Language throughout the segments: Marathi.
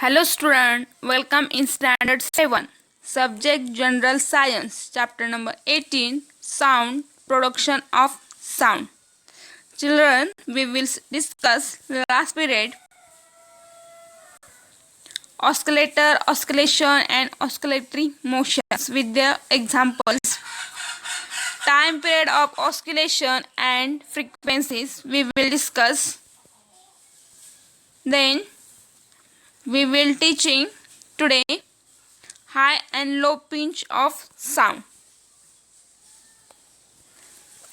Hello student, welcome in standard 7, subject general science, chapter number 18, sound, production of sound. Children, we will discuss last period oscillator, oscillation and oscillatory motions with their examples. Time period of oscillation and frequencies we will discuss. Then we will teaching today high and low pitch of sound.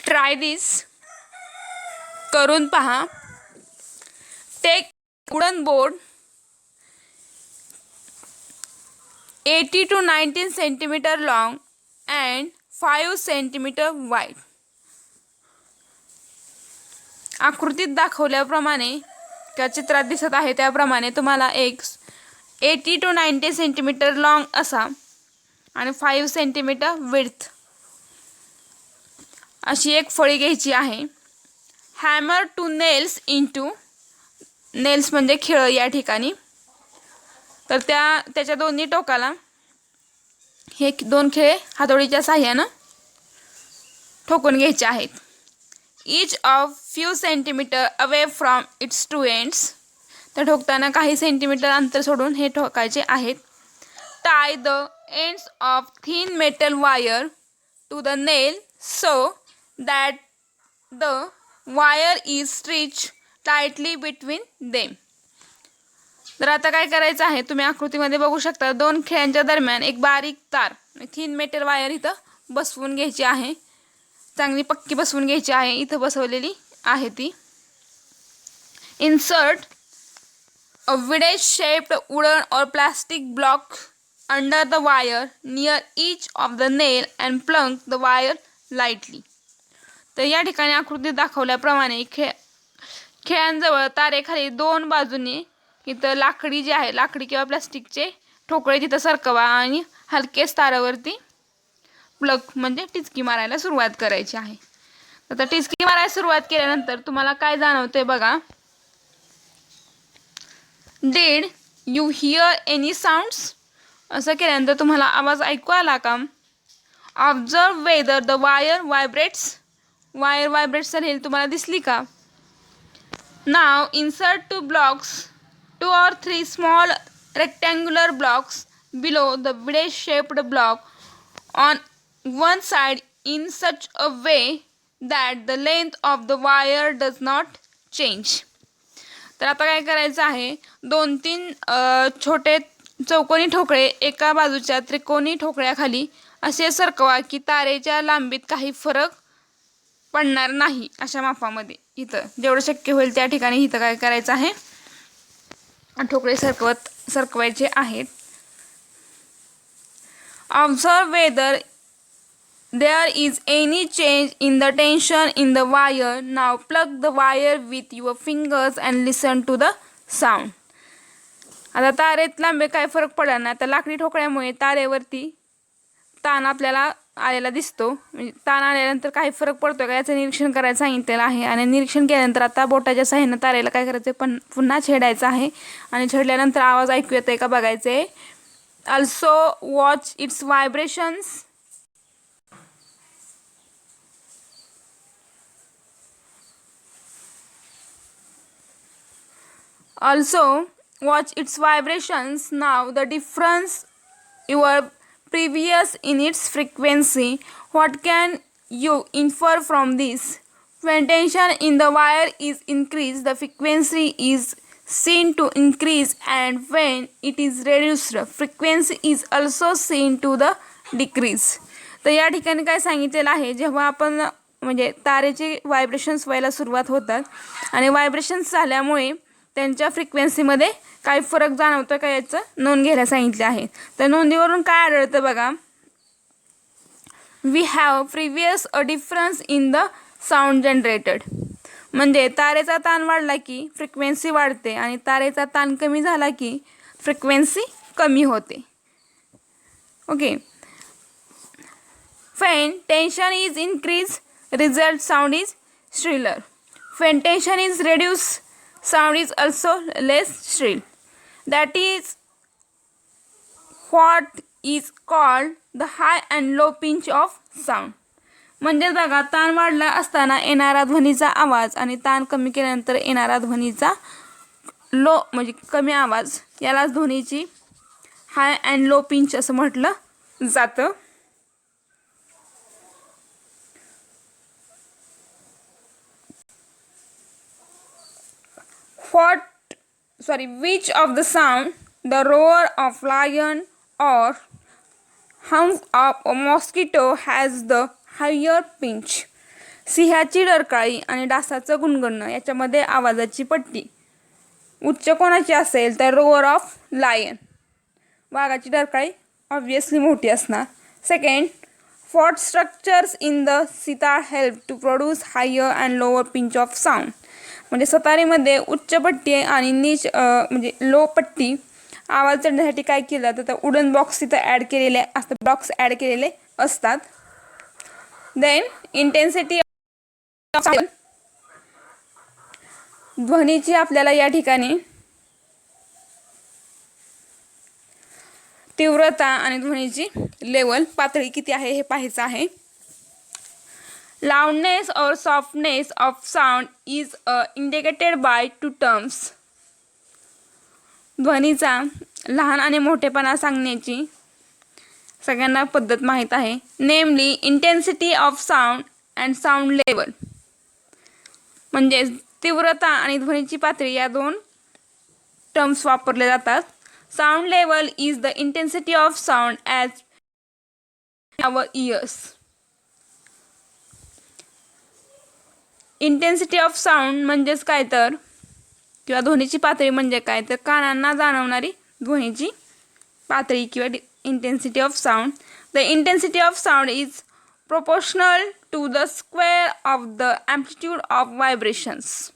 Try this. करून पहा. Take wooden board 80 to 19 centimeter long and 5 centimeter wide. आकृतीत दाखवल्याप्रमाणे त्या चित्रात दिसत आहे त्याप्रमाणे तुम्हाला एक 80 to 90 सेंटीमीटर लॉंग असा आणि 5 सेंटीमीटर विड्थ अशी एक फळी घ्यायची आहे. Hammer two nails into nails म्हणजे खिळ या ठिकाणी. तर त्याच्या दोन्ही टोकाला हे दोन खिळे हातोडीच्या साहाय्याने ठोकून घ्यायचे आहेत. each of few centimeter away from its two ends. तर ठोकताना काही सेंटीमीटर अंतर सोडून हे ठोकायचे आहेत. tie the ends of thin metal wire to the nail so that the wire is stretched tightly between them. तर आता काय करायचं आहे तुम्ही आकृतीमध्ये बघू शकता. दोन खिळ्यांच्या दरम्यान एक बारीक तार थिन मेटल वायर इथं बसवून घ्यायची आहे. चांगली पक्की बसवून घ्यायची आहे. इथं बसवलेली आहे ती. Insert a wedge shaped wooden or plastic block under the wire near each of the nail and plunk the wire lightly. तर या ठिकाणी आकृतीत दाखवल्याप्रमाणे खिळ्यांजवळ तारेखाली दोन बाजूने इथं लाकडी जे आहे लाकडी किंवा प्लास्टिकचे ठोकळे तिथं सरकवा आणि हलकेच तारावरती प्लग म्हणजे टिचकी मारायला सुरुवात करायची आहे. आता टिचकी मारायला सुरुवात केल्यानंतर तुम्हाला काय जाणवते बघा. Did you here any sounds. असं केल्यानंतर तुम्हाला आवाज ऐकू आला का. Observe whether the wire vibrates. Wire vibrates झालेली तुम्हाला दिसली का. नाव insert two blocks 2 or 3 small rectangular blocks below the wedge shaped block on one side in such a way that the length of the wire does not change. तर आता काय करायचं आहे 2-3 छोटे चौकोनी ठोकळे एका बाजूच्या त्रिकोणी ठोकळ्याखाली असे सरकवा की तारेच्या लांबीत काही फरक पडणार नाही अशा मापामध्ये. इथं जेवढं शक्य होईल त्या ठिकाणी इथं काय करायचं आहे ठोकळे सरकवायचे आहेत. Observe whether there is any change in the tension in the wire. Now plug the wire with your fingers and listen to the sound. आता तारेत लांबे काय फरक पडला ना. तर लाकडी ठोकळ्यामुळे तारेवरती ताण आपल्याला आलेला दिसतो. म्हणजे ताण आल्यानंतर काही फरक पडतो का याचं निरीक्षण करायचं सांगितलेलं आहे. आणि निरीक्षण केल्यानंतर आता बोटाच्या साहाय्याने तारेला काय करायचं पण पुन्हा छेडायचं आहे. आणि छेडल्यानंतर आवाज ऐकू येतोय का बघायचं आहे. Also watch it's vibrations. Also watch its vibrations. Now the difference your previous in its frequency. What can you infer from this? When tension in the wire is increased, the frequency is seen to increase, and when it is reduced, frequency is also seen to the decrease. तर या ठिकाणी काय सांगितलेलं आहे जेव्हा आपण म्हणजे तारेचे व्हायब्रेशन्स व्हायला सुरुवात होतात आणि व्हायब्रेशन्स झाल्यामुळे त्यांच्या फ्रिक्वेन्सीमध्ये काय फरक जाणवतो का याचं नोंद घ्यायला सांगितले आहे. तर नोंदीवरून काय आढळतं बघा. We have previous a difference in the sound generated. म्हणजे तारेचा ताण वाढला की फ्रिक्वेन्सी वाढते आणि तारेचा ताण कमी झाला की फ्रिक्वेन्सी कमी होते. Okay. When tension is increased, result sound is shriller. When tension is reduced, sound is also less shrill. That is what is called the high and low pinch of sound. म्हणजे बघा, ताण वाढला असताना येणारा ध्वनीचा आवाज आणि ताण कमी केल्यानंतर येणारा ध्वनीचा लो म्हणजे कमी आवाज, यालाच ध्वनीची हाय अँड लो पिंच असं म्हटलं जातं. Which of the sound, the roar of lion or hum of a mosquito, has the higher pitch? सिंहाची डरकाळी आणि डासाचं गुणगुणणं याच्यामध्ये आवाजाची पट्टी उच्च कोणाची असेल तर रोअर ऑफ लायन, वाघाची डरकाळी ऑब्वियसली मोठी असणार. Second, what structures in the sitar help to produce higher and lower pitch of sound? म्हणजे सतारीमध्ये उच्च पट्टी आणि नीच म्हणजे लो पट्टी आवाज चढण्यासाठी काय केलं तर वुडन बॉक्स तिथं ॲड केलेले असतात, ब्लॉक्स ॲड केलेले असतात. देन इंटेन्सिटी ऑफ साऊंड, ध्वनीची आपल्याला या ठिकाणी तीव्रता आणि ध्वनीची लेवल पातळी किती आहे हे पाहायचं आहे. Loudness or softness of sound is indicated by two terms. ध्वनीचा लहान आणि मोठेपणा सांगण्याची सगळ्यांना पद्धत माहीत आहे. नेमली intensity of sound and sound level, म्हणजे तीव्रता आणि ध्वनीची पातळी या दोन टर्म्स वापरले जातात. Sound level is the intensity of sound as our ears. Intensity of sound म्हणजेच काय तर, किंवा ध्वनीची पातळी म्हणजे काय तर कानांना जाणवणारी ध्वनीची पातळी किंवा intensity of sound. The intensity of sound is proportional to the square of the amplitude of vibrations.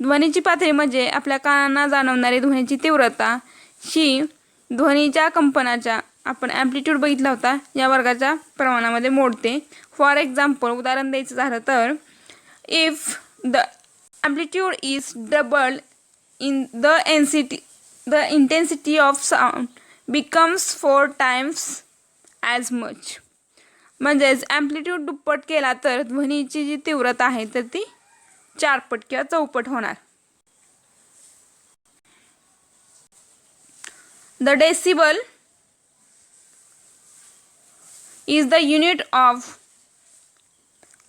ध्वनीची पातळी म्हणजे आपल्या कानांना जाणवणारी ध्वनीची तीव्रता ही ध्वनीच्या कंपनाच्या, आपण ॲम्प्लिट्यूड बघितला होता, या वर्गाच्या प्रमाणामध्ये मोडते. फॉर एक्झाम्पल, उदाहरण द्यायचं झालं तर, if the amplitude is doubled in the intensity of sound becomes 4 times as much. म्हणजेच ॲम्प्लिट्यूड दुप्पट केला तर ध्वनीची जी तीव्रता आहे तर ती 4 पट किंवा चौपट होणार. The decibel is the unit of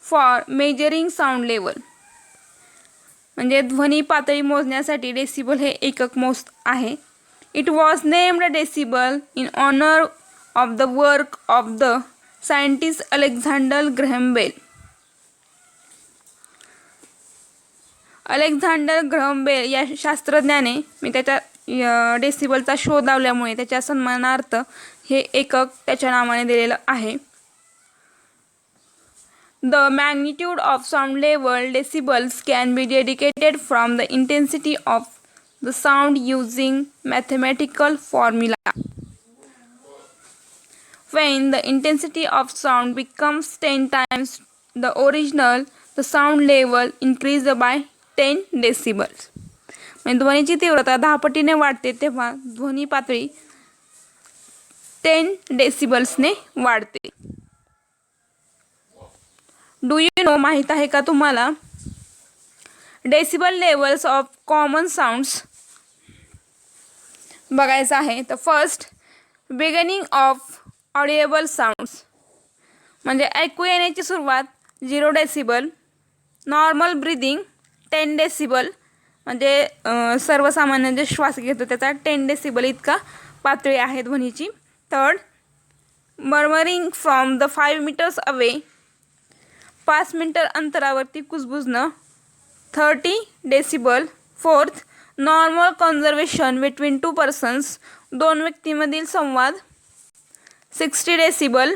for measuring sound level. म्हणजे ध्वनी पातळी मोजण्यासाठी डेसिबल हे एकक मोज आहे. It was named decibel in honour of the work of the scientist Alexander Graham Bell. Alexander Graham Bell या शास्त्रज्ञाने मी त्याच्या डेसिबलचा शोध लावल्यामुळे त्याच्या सन्मानार्थ हे एकक त्याच्या नावाने दिलेलं आहे. The magnitude of sound level decibels can be dedicated from the intensity of the sound using mathematical formula. When the intensity of sound becomes 10 times the original, the sound level increases by 10 decibels. म्हणजे ध्वनीची तीव्रता 10 पटीने वाढते तेव्हा ध्वनी पातळी 10 डेसिबल्सने वाढते. डू यू नो, माहीत आहे का तुम्हाला, decibel levels of common sounds बघायचं आहे. तर first, beginning of audible sounds, म्हणजे ऐकू येण्याची सुरुवात 0 डेसिबल. नॉर्मल ब्रीदिंग 10 डेसिबल, म्हणजे सर्वसामान्य जे श्वास घेतो त्याचा 10 डेसिबल इतका पातळी आहे ध्वनीची. Third, murmuring from the 5 meters अवे, 5 मीटर अंतरावरती कुजबुजणं 30 decibel. Fourth, normal conservation between 2 persons, 2 व्यक्तींमधील संवाद 60 decibel.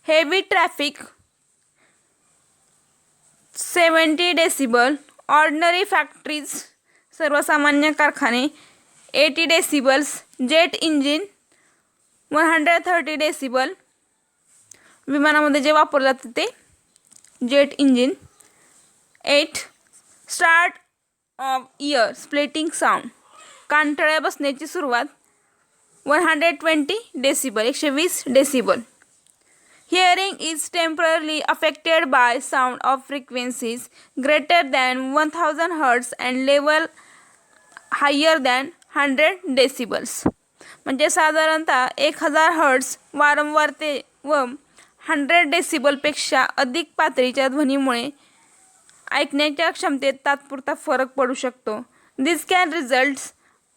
Heavy traffic 70 decibel. Ordinary factories, सर्वसामान्य कारखाने 80 डेसिबल्स. जेट इंजिन 130 डेसिबल, विमानामध्ये जे वापरलं जातं ते jet engine. 8, start of ear splitting sound, कानठळ्या बसण्याची सुरुवात 120 decibel 120 decibel. Hearing is temporarily affected by sound of frequencies greater than 1000 Hz and level higher than 100 decibels. म्हणजे साधारणतः 1000 हर्ट्ज वारंवारते व 100 डेसिबलपेक्षा अधिक पातळीच्या ध्वनीमुळे ऐकण्याच्या क्षमतेत तात्पुरता फरक पडू शकतो. This can result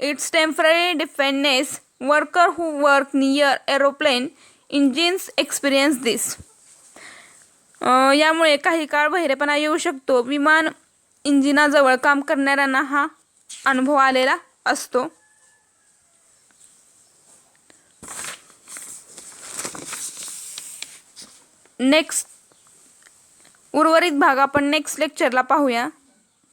it's temporary deafness. Worker who work near aeroplane engines experience this. यामुळे काही काळ बहिरेपणा येऊ शकतो. विमान इंजिनाजवळ काम करणाऱ्यांना हा अनुभव आलेला असतो. नेक्स्ट उर्वरित भाग आपण नेक्स्ट लेक्चरला पाहूया.